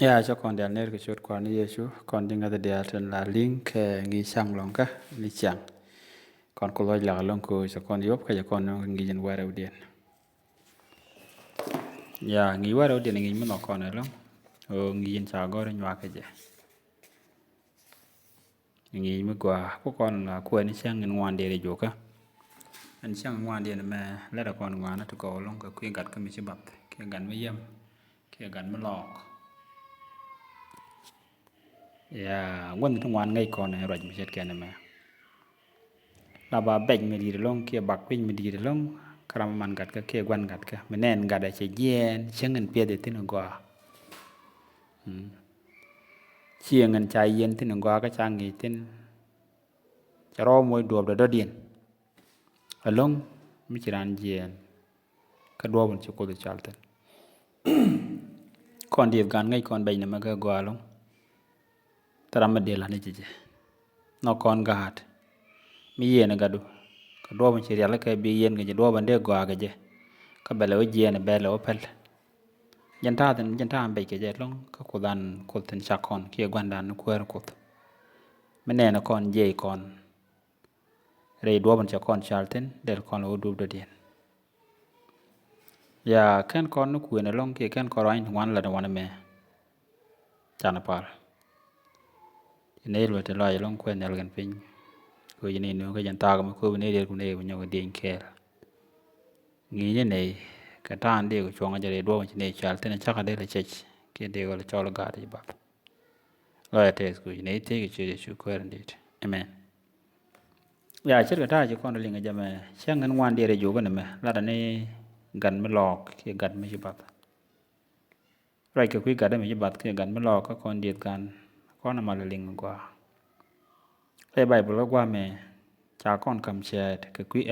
Ya cho con đèn nét cái chút quan đi chú con đi ngay từ đèn trên là link nghi sang lòng cả nghi sang con có lối là lòng cô cho con giúp cái cho con nó nghi dân qua đầu điện ya nghi qua đầu điện nghi mới nó con này lắm nghi dân sao gọi là cái gì nghi mới qua có con là quên đi sang ngân ngoan để chú cả anh sang ngoan điện mà lấy được con ngoan nó tụi cô lòng cái khuyên gặt cái mình sẽ bập cái gắn mới yếm cái gắn mới lọt ya quân thằng ngoan ngay con này rồi mình sẽ cái này mà là bà bệnh mình đi long kia bạc pin mình đi long karam man gạt cái kia quan gạt cái mình nên gạt để chơi yen chẳng ngân bia để tin nó qua chia ngân chạy yen tin nó qua cái trang gì tin chả ro môi đùa để đỡ điện ở long mình chỉ ăn yen cái đùa mình chụp cô được chả tên còn điệp gan ngay còn bệnh này mà cái qua long tara mà đi là này chứ nó còn gạt mi yen gạt cái đùa mình chỉ là cái bi yen cái đùa mình để qua cái gì cái bè lỡ yen bè lỡ pel dân ta bị cái gì long cái cô đàn cô tên sắc con kia quan đàn nó queer cô mình nè nó còn dễ còn rồi đua bằng cho con charlton để con lỡ đu điện ya ken con nó queer nó long kia ken con anh ngoan là nó ngoan mẹ chana par này rồi thì lại long queer nó gần pin cô này nó cái dân ta cái cô này để cô này của nhau cái điện kia nghĩ như này cái ta anh đi của chuông cái gì đua bằng này charlton chắc là đây là chết kia đây gọi là cho là gà đấy bắp rồi thế cô này thế cái chuyện chú queer đi amen ya chết cái ta chỉ con linh cái gì mà sáng ngân ngoan đi rồi chú cái này mà là này gần mới lọt cái gần mới bắp rồi cái quý gần mới bắp cái gần mới lọt các con điệt gần con nào mà là linh qua cái bài bữa qua mẹ cha con cầm xe cái quý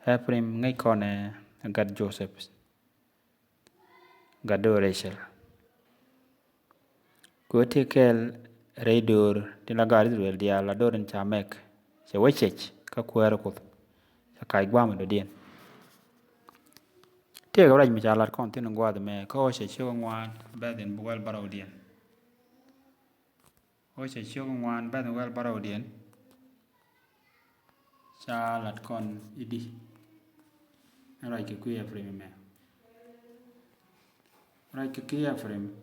Ephraim ngay con này gần Joseph gần đồ Rachel cứ thế cái radio thì là gari rồi dia là đồ đến cha mek sẽ quay chết các queer cô sẽ cái qua mà đồ điên thế cái này mình trả lại con tin nó qua thì mẹ có sẽ chiếu ngoan bé đến well barrow điên có sẽ chiếu ngoan bé đến well barrow điên trả lại con đi rồi cái quý Ephraim mẹ rồi cái quý Ephraim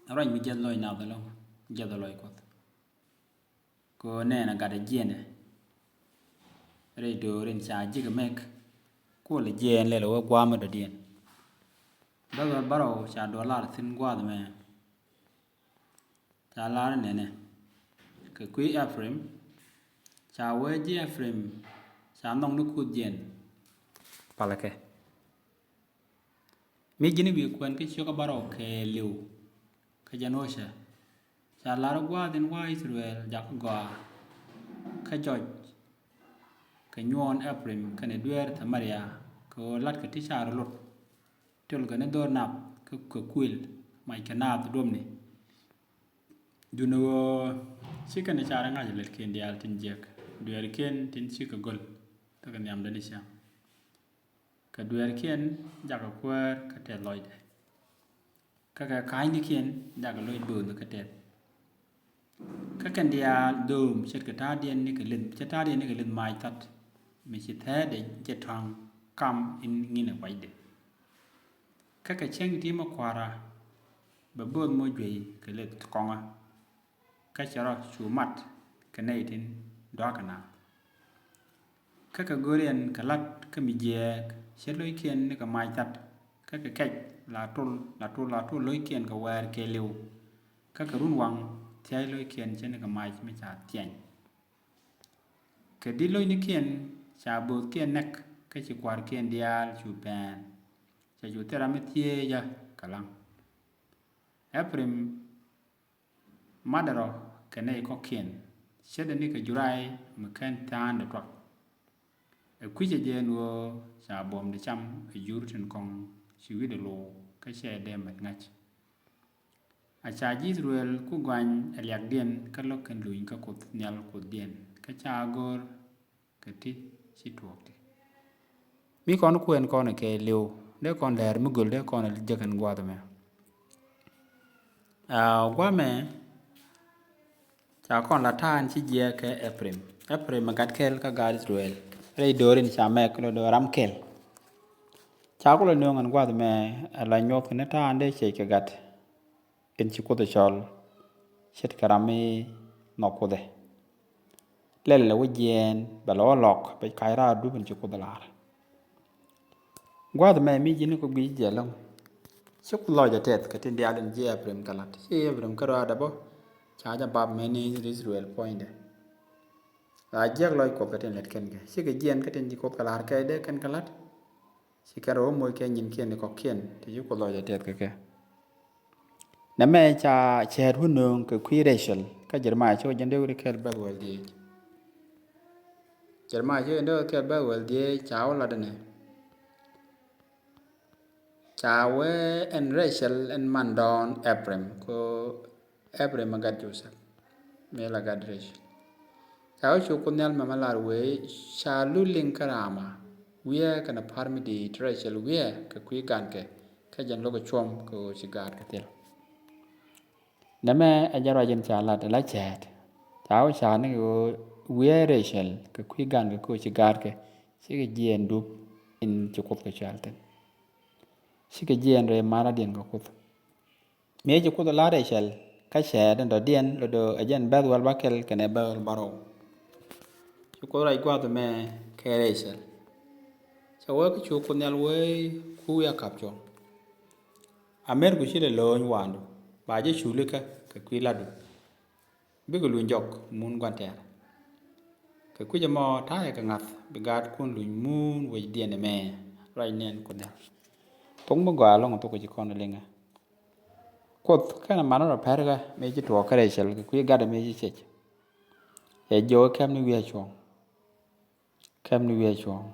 rồi mình chết lôi nào đó luôn chết lôi cô nè là cả cái gì này rồi đồ đến cha chỉ cái mek cô là gì này là qua mà đồ điên đó là bắt đầu cha đô la xin qua rồi mẹ cha la này nè cái quý Ephraim cha quê gì Ephraim cha nông nước cút điên phải cái mấy cái này bị quen cái chỗ cái bắt đầu cái liu cái chân hôi cha la qua đến qua Israel giặc qua cái chọi cái nhuận Ephraim cái này đuôi thằng Maria cái lát cái tích cha rồi tiêu cái này đôi nạp cái quỷ mày cái nạp đom này duno chỉ cái này cha đang ngay lên cái dia tin jack đuôi kiên tin chỉ cái gol ta cái niệm đấy sao cái đuôi kiên giặc cái quơ cái tè lòi đấy cái này kiên giặc cái lòi bự cái tè cái dia dum chết cái ta điên này cái linh chết ta điên này cái linh mai tắt mình chỉ thế để chết thằng cam in như là vậy đấy cái chân tí mà qua ra bởi bơm môi dùy cái lệ con à cái chả ra chủ mặt cái này thì đó cái nào cái gửi điện cái lát cái mì dè xét lối kiên cái mai chặt cái cách là trôn lối kiên cái quẹt cái liu cái run quăng theo lối kiên trên cái mai mới chả tiền cái đi lối ní kiên chả bớt kiên nè cái chỉ quạt kiên dia chủ bàn chả chủ tera mới thiê ya cả lăng Ephraim madaro cái này có kiên xét đến cái jurai mà khen tan được rồi quý chị em vừa xả bom để chăm ở dưới trên con chịu được lô cái xe đem mất ngay à cha Israel cũng quan eliak điện các lúc cần lùi các cột nhal cột điện cái cha gor cái tít chỉ thuộc mi con quen con cái liu để con đẻ mới gửi để con là giặc ăn qua tụi mày Qua mẹ cha con là than chi gia ke Ephraim magat kel ka gad Israel rei dorin cha me ko do ram kel cha ko no ngan gwa me la nyop ne ta ande che ke gat ken chi ko de chol chet karami no ko de lel le wjen ba lo lok pe kai ra du ben chi ko de lar gwa me mi jini ko bi je long chuk lo ja tet ka tin dia den je Ephraim kalat che Ephraim ka ra da bo cha ja bab me ni Israel point la jak loy ko katen let ken ge si ge jen katen ji ko kalar ke de ken kalat si karo moy ke nyin ken ko ken ti yu ko lo ja tet ke na me cha cher hu nung ke kwi rachel ka jerma cho jende uri kel ba wal di jerma cho jende kel ba wal di cha la de ne cha we en rachel en mandon Ephraim ko Ephraim magat joseph me la gad rachel Kau cukup nyal mamalar we shalu lingkarama wia kana parmi di treasure wia ka kui gan ke ka jan logo chom ko sigar ka tel name ajaro jen chala de la chat tao cha ne go wia rachel ka kui gan ko sigar ke sige jien dup in cukup ka chalten sige jien re mara dien ko kut me cukup la rachel ka sha den do dien do ajen bad wal bakel kene bal baro ko rai kwa to me keresel cha wa ku chu ko nyal we ku ya kap chong amer ku chile lo nwandu ba je chu le ka kwi la du bi ko lu njok mun gwan ter ka ku je mo ta ya ka ngat bi gat kun lu mun we dien me rai nen ko ne tong mo ga lo to ko ji kon le nga kot kana mano ra per ga me ji to keresel ku ga da me ji che e jo kam ni wi chong kem ni wie chuong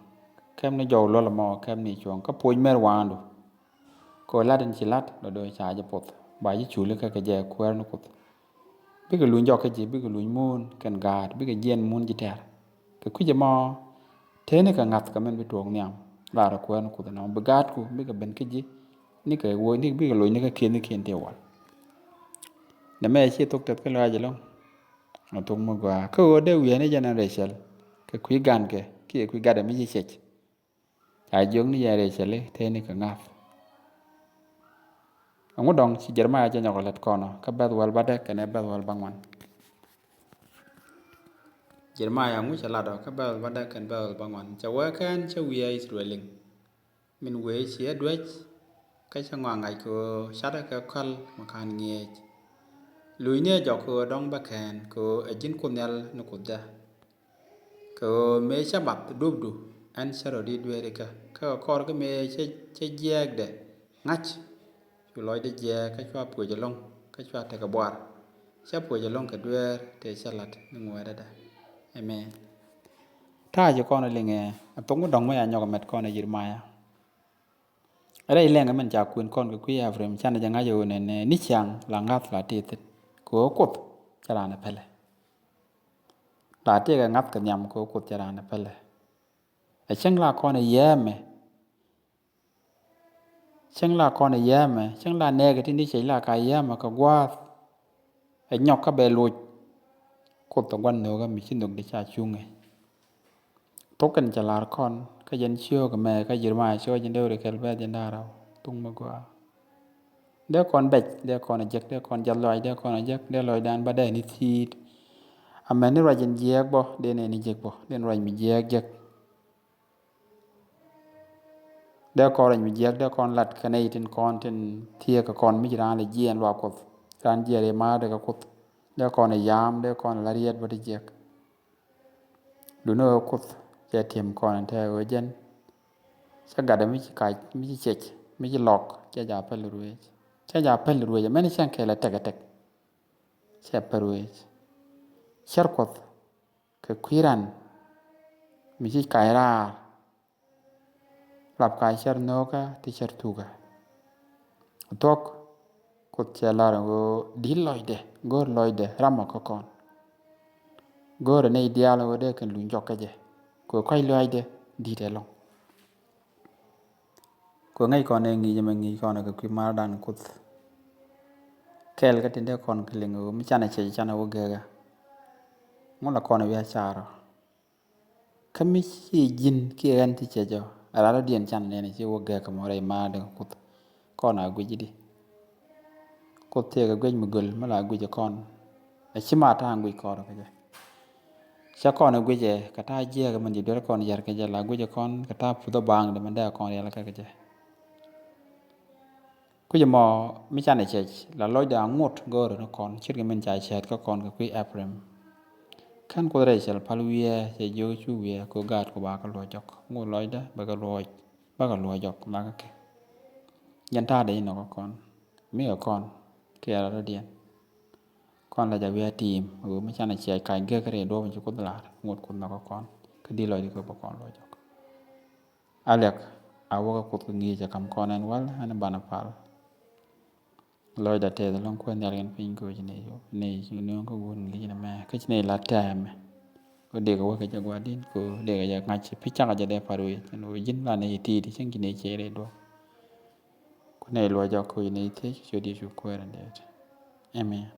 kem ni jow lo la mo kem ni chuong ka puoj mer wandu ko laden chi lat do do cha je pot ba ji chu le ka ke je kwer no kot bi ga luñ jok ji bi ga luñ mun ken gad bi ga jen mun ji ter ke ku je mo te ne ka ngat ka men bi tuong nyam la ra kwer no kot no bi gad ku bi ga ben ke ji ni ka wo ni bi ga luñ ni ka ken te wal ne me chi tok tet ka la je lo no tung mo gwa ko de wie ne generation ke ku gan ke ki ku gad mi ji chech ai jong ni yare chele te ni ka ngaf angu dong si jerma ja nyokolet kono ka bad wal bade kene bad wal bangwan jerma ya ngu chala do ka bad bade ken bad wal bangwan cha wa kan cha wi Israeling min we chi adwech ka cha ngwa ngai ko shada ka khal makan ngie lui ne jo ko dong ba kan ko ajin kunyal no kudda ko me shabat dubdu an sarodi dwere ka kor ka me che jegde ngach chú lối đi về cái choa bùi giờ long cái choa thay cái bọt sắp bùi giờ long cái đuôi để xe lật bên ngoài đó amen thay cho con này nghe tống có đồng mấy anh nhỏ mệt con này gì mà ở đây lên cái mình chào quyền con cái quý Ephraim cha này chẳng ai dù này nít chàng là ngắt là tiệt của cột cha là phải là tiệt cái ngắt cái nhầm của cột cha là phải ở chẳng là con này dễ mà chẳng là con này dễ mà chẳng là nè cái tin đi chỉ là cái dễ mà cái qua ở nhọc các bè lùi cột tổng quan nữa cái mình xin được để trả chung này tốt cần trả lại con cái dân chiêu cái mẹ cái gì mà chiêu dân đâu để cái bé dân đa đâu tung mà qua đứa con bạch đứa con giặc đứa con giặc loài đứa con giặc đứa loài đàn ba đời ní thịt à mẹ nó loài dân giặc bo đứa này ní giặc bo đứa loài mình giặc đứa con mình giặc đứa con lật cái này trên con trên thia cái con mới ra là giên loa cột ran giặc để mà để cái cột đứa con này yam đứa con là riết vật giặc đủ nó cột giờ tiệm con theo ở dân chắc cả mấy cái chết mấy cái lọc cha già phải lùi cha già phải lùi mấy cái sang kia là tẹt cha phải lùi char cột cái quiran mấy cái ra lặp cái char noga thì char tuga tok cột cha là go đi lòi de ram có con go rồi này dia là go cần lùi chọc cái gì của quay lòi de đi để long ko ngai ko ne ngi jama ngi ko na ko ma dan ko kel ka tinde kon kilingo mi chana che chana wogega ngola kon wi acharo kami chi jin ki gan ti chejo ala dien chan ne chi wogega mo re ma de kut kon a gujidi ko te ga gwej mugul mala guje kon e chima ta ngui ko ro ke cha kon a guje ka ta je ga man di dor kon yar ke je la guje kon ka ta pu do bang de man da kon ya la ka je ku je mo mi chana che la lo da ngot go ro kon chir ke men cha chet ko kon ka kui aprem kan ko re chel palwie che jo chu wie ko gat ko ba ka lo jok ngo lo da ba ka lo jok ma ka ke yan ta de no ko kon mi ko kon ke ra dien kon la ja wi tim o mi chana che ka ge ka re do mi ko la ngot ko no ko kon ke di lo di ko ba kon lo jok alek a wo ko ko ngi ja kam kon an wal an bana pal lo da te long ko nyar gen pin ko ji ne yo ne no ko won ngi na ma ke ne la tam ko de ko ka ja gwa din ko de ga ja ngach pi cha ga ja de paru no jin la ne ti di chen gi ne che re do ko ne lo ja ko ne te cho di ju ko ran de amen